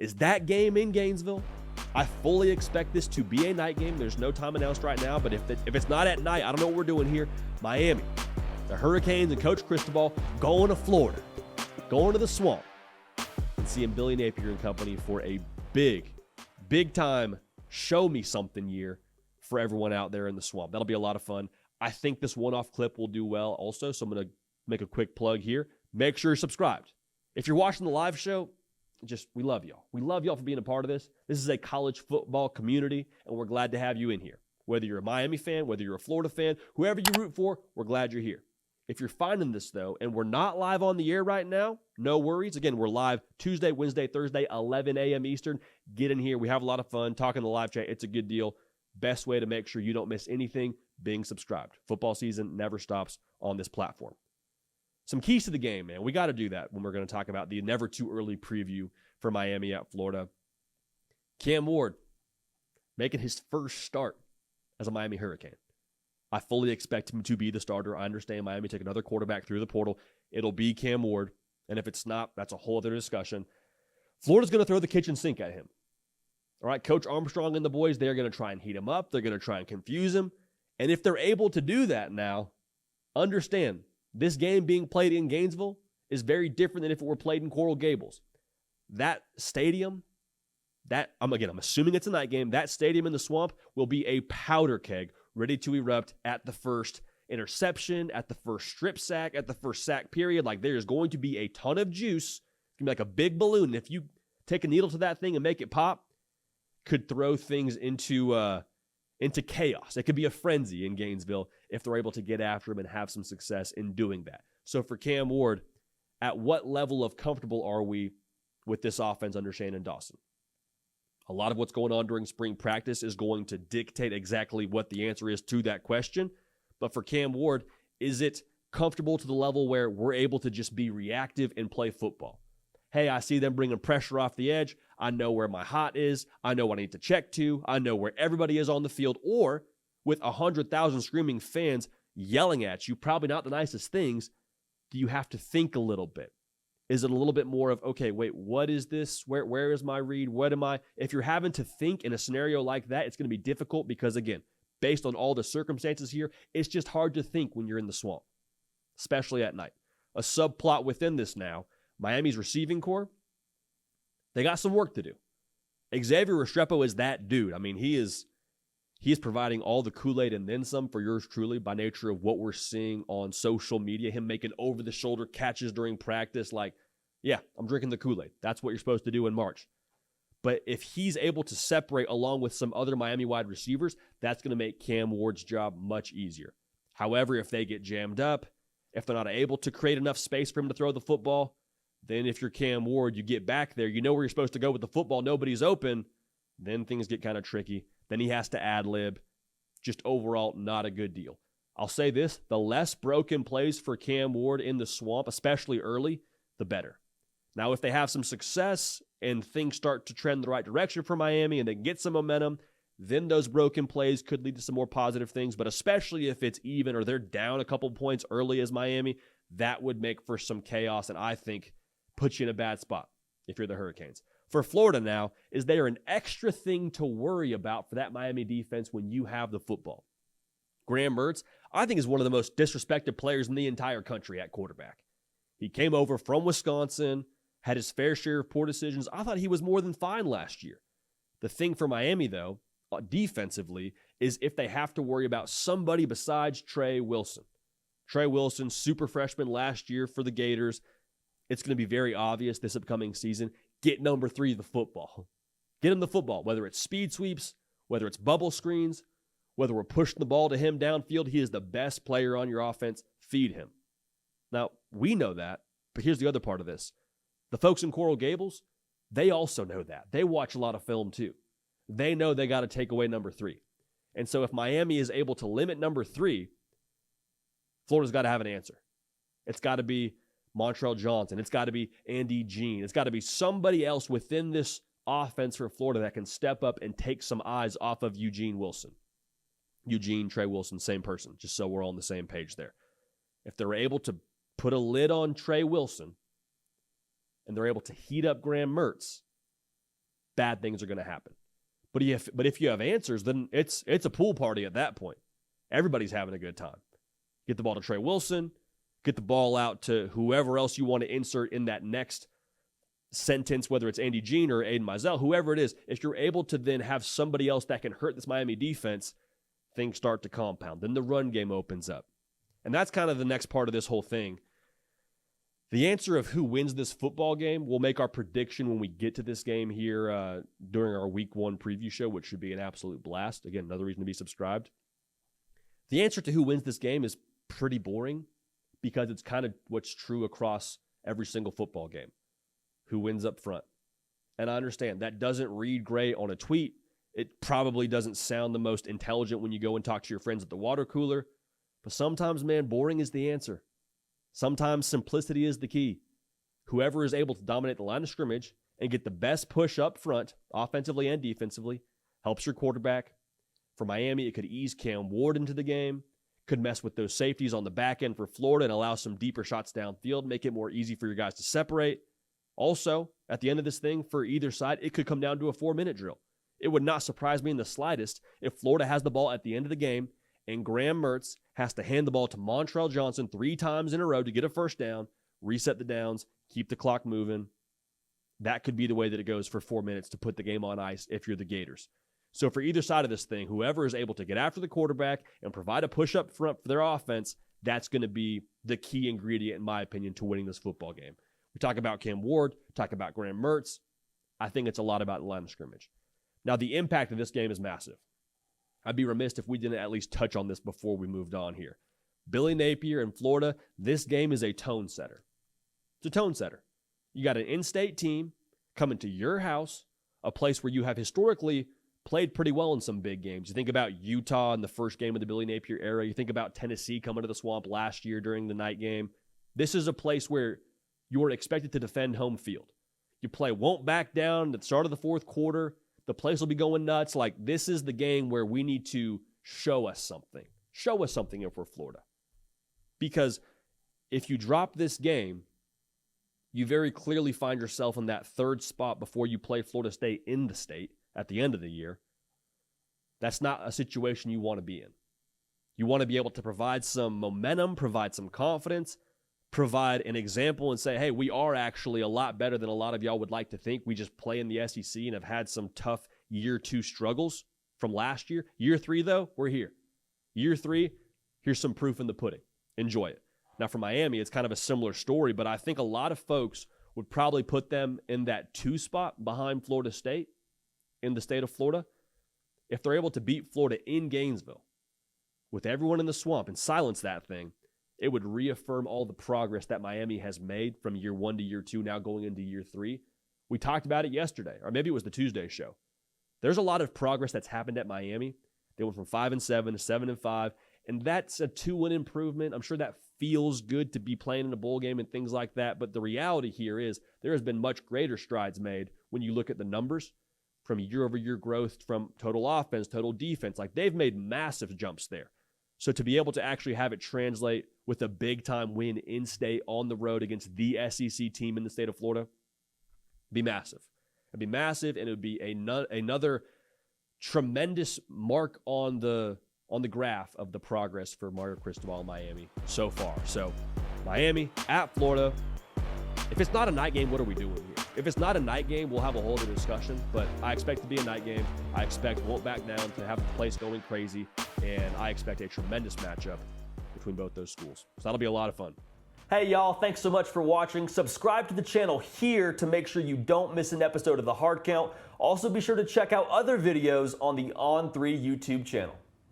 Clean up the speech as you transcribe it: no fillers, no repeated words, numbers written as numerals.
is that game in Gainesville. I fully expect this to be a night game. There's no time announced right now, but if it's not at night, I don't know what we're doing here. Miami, the Hurricanes and Coach Cristobal going to Florida, going to the Swamp, and seeing Billy Napier and company for a big time show me something year for everyone out there in the Swamp. That'll be a lot of fun. I think this one-off clip will do well also, so I'm going to make a quick plug here. Make sure you're subscribed. If you're watching the live show, we love y'all. We love y'all for being a part of this. This is a college football community, and we're glad to have you in here. Whether you're a Miami fan, whether you're a Florida fan, whoever you root for, we're glad you're here. If you're finding this, though, and we're not live on the air right now, no worries. Again, we're live Tuesday, Wednesday, Thursday, 11 a.m. Eastern. Get in here. We have a lot of fun talking in the live chat. It's a good deal. Best way to make sure you don't miss anything, being subscribed. Football season never stops on this platform. Some keys to the game, man. We got to do that when we're going to talk about the never too early preview for Miami at Florida. Cam Ward making his first start as a Miami Hurricane. I fully expect him to be the starter. I understand Miami took another quarterback through the portal. It'll be Cam Ward, and if it's not, that's a whole other discussion. Florida's going to throw the kitchen sink at him. All right, Coach Armstrong and the boys, they're going to try and heat him up. They're going to try and confuse him. And if they're able to do that now, understand, this game being played in Gainesville is very different than if it were played in Coral Gables. That stadium, I'm assuming it's a night game, that stadium in the Swamp will be a powder keg ready to erupt at the first interception, at the first strip sack, at the first sack period. Like, there's going to be a ton of juice. It's going to be like a big balloon. And if you take a needle to that thing and make it pop, could throw things into chaos. It could be a frenzy in Gainesville if they're able to get after him and have some success in doing that. So for Cam Ward, at what level of comfortable are we with this offense under Shannon Dawson? A lot of what's going on during spring practice is going to dictate exactly what the answer is to that question. But for Cam Ward, is it comfortable to the level where we're able to just be reactive and play football? Hey, I see them bringing pressure off the edge. I know where my hot is. I know what I need to check to. I know where everybody is on the field. Or with 100,000 screaming fans yelling at you, probably not the nicest things, do you have to think a little bit? Is it a little bit more of, okay, wait, what is this? Where is my read? What am I? If you're having to think in a scenario like that, it's going to be difficult because, again, based on all the circumstances here, it's just hard to think when you're in the Swamp, especially at night. A subplot within this now, Miami's receiving core, they got some work to do. Xavier Restrepo is that dude. I mean, he is providing all the Kool-Aid and then some for yours truly by nature of what we're seeing on social media, him making over-the-shoulder catches during practice. Like, yeah, I'm drinking the Kool-Aid. That's what you're supposed to do in March. But if he's able to separate along with some other Miami wide receivers, that's going to make Cam Ward's job much easier. However, if they get jammed up, if they're not able to create enough space for him to throw the football, then if you're Cam Ward, you get back there, you know where you're supposed to go with the football, nobody's open, then things get kind of tricky. Then he has to ad-lib. Just overall, not a good deal. I'll say this, the less broken plays for Cam Ward in the Swamp, especially early, the better. Now, if they have some success and things start to trend the right direction for Miami and they get some momentum, then those broken plays could lead to some more positive things. But especially if it's even or they're down a couple points early as Miami, that would make for some chaos and I think put you in a bad spot if you're the Hurricanes. For Florida now, is there an extra thing to worry about for that Miami defense when you have the football? Graham Mertz, I think, is one of the most disrespected players in the entire country at quarterback. He came over from Wisconsin, had his fair share of poor decisions. I thought he was more than fine last year. The thing for Miami, though, defensively, is if they have to worry about somebody besides Trey Wilson. Trey Wilson, super freshman last year for the Gators. It's going to be very obvious this upcoming season. Get number 3 the football. Get him the football, whether it's speed sweeps, whether it's bubble screens, whether we're pushing the ball to him downfield. He is the best player on your offense. Feed him. Now, we know that, but here's the other part of this. The folks in Coral Gables, they also know that. They watch a lot of film too. They know they got to take away number 3. And so if Miami is able to limit number 3, Florida's got to have an answer. It's got to be Montrell Johnson. It's got to be Andy Jean. It's got to be somebody else within this offense for Florida that can step up and take some eyes off of Eugene Wilson. Eugene, Trey Wilson, same person, just so we're all on the same page there. If they're able to put a lid on Trey Wilson and they're able to heat up Graham Mertz, bad things are going to happen. But if you have answers, then it's a pool party at that point. Everybody's having a good time. Get the ball to Trey Wilson. Get the ball out to whoever else you want to insert in that next sentence, whether it's Andy Jean or Aiden Mizell, whoever it is. If you're able to then have somebody else that can hurt this Miami defense, things start to compound. Then the run game opens up. And that's kind of the next part of this whole thing. The answer of who wins this football game will make our prediction when we get to this game here during our Week 1 preview show, which should be an absolute blast. Again, another reason to be subscribed. The answer to who wins this game is pretty boring because it's kind of what's true across every single football game. Who wins up front? And I understand that doesn't read great on a tweet. It probably doesn't sound the most intelligent when you go and talk to your friends at the water cooler. But sometimes, man, boring is the answer. Sometimes simplicity is the key. Whoever is able to dominate the line of scrimmage and get the best push up front, offensively and defensively, helps your quarterback. For Miami, it could ease Cam Ward into the game, could mess with those safeties on the back end for Florida and allow some deeper shots downfield, make it more easy for your guys to separate. Also, at the end of this thing, for either side, it could come down to a 4-minute drill. It would not surprise me in the slightest if Florida has the ball at the end of the game and Graham Mertz has to hand the ball to Montrell Johnson 3 times in a row to get a first down, reset the downs, keep the clock moving. That could be the way that it goes for 4 minutes to put the game on ice if you're the Gators. So for either side of this thing, whoever is able to get after the quarterback and provide a push up front for their offense, that's going to be the key ingredient, in my opinion, to winning this football game. We talk about Cam Ward, talk about Graham Mertz. I think it's a lot about the line of scrimmage. Now, the impact of this game is massive. I'd be remiss if we didn't at least touch on this before we moved on here. Billy Napier in Florida, this game is a tone setter. It's a tone setter. You got an in-state team coming to your house, a place where you have historically played pretty well in some big games. You think about Utah in the first game of the Billy Napier era. You think about Tennessee coming to the Swamp last year during the night game. This is a place where you are expected to defend home field. You play won't back down at the start of the fourth quarter. The place will be going nuts. Like, this is the game where we need to show us something. Show us something if we're Florida. Because if you drop this game, you very clearly find yourself in that third spot before you play Florida State in the state at the end of the year. That's not a situation you want to be in. You want to be able to provide some momentum, provide some confidence, provide an example and say, hey, we are actually a lot better than a lot of y'all would like to think. We just play in the SEC and have had some tough year 2 struggles from last year. Year 3, though, we're here. Year 3, here's some proof in the pudding. Enjoy it. Now, for Miami, it's kind of a similar story, but I think a lot of folks would probably put them in that 2 spot behind Florida State in the state of Florida. If they're able to beat Florida in Gainesville with everyone in the Swamp and silence that thing, it would reaffirm all the progress that Miami has made from year 1 to year 2, now going into year 3. We talked about it yesterday, or maybe it was the Tuesday show. There's a lot of progress that's happened at Miami. They went from 5-7 to 7-5, and that's a 2-win improvement. I'm sure that feels good to be playing in a bowl game and things like that, but the reality here is there has been much greater strides made when you look at the numbers from year-over-year growth, from total offense, total defense. Like, they've made massive jumps there. So to be able to actually have it translate with a big-time win in-state on the road against the SEC team in the state of Florida, it'd be massive. It'd be massive, and it would be another tremendous mark on the graph of the progress for Mario Cristobal in Miami so far. So Miami at Florida. If it's not a night game, what are we doing here? If it's not a night game, we'll have a whole other discussion, but I expect it to be a night game. I expect won't back down to have the place going crazy, and I expect a tremendous matchup between both those schools. So that'll be a lot of fun. Hey y'all, thanks so much for watching. Subscribe to the channel here to make sure you don't miss an episode of The Hard Count. Also be sure to check out other videos on the On3 YouTube channel.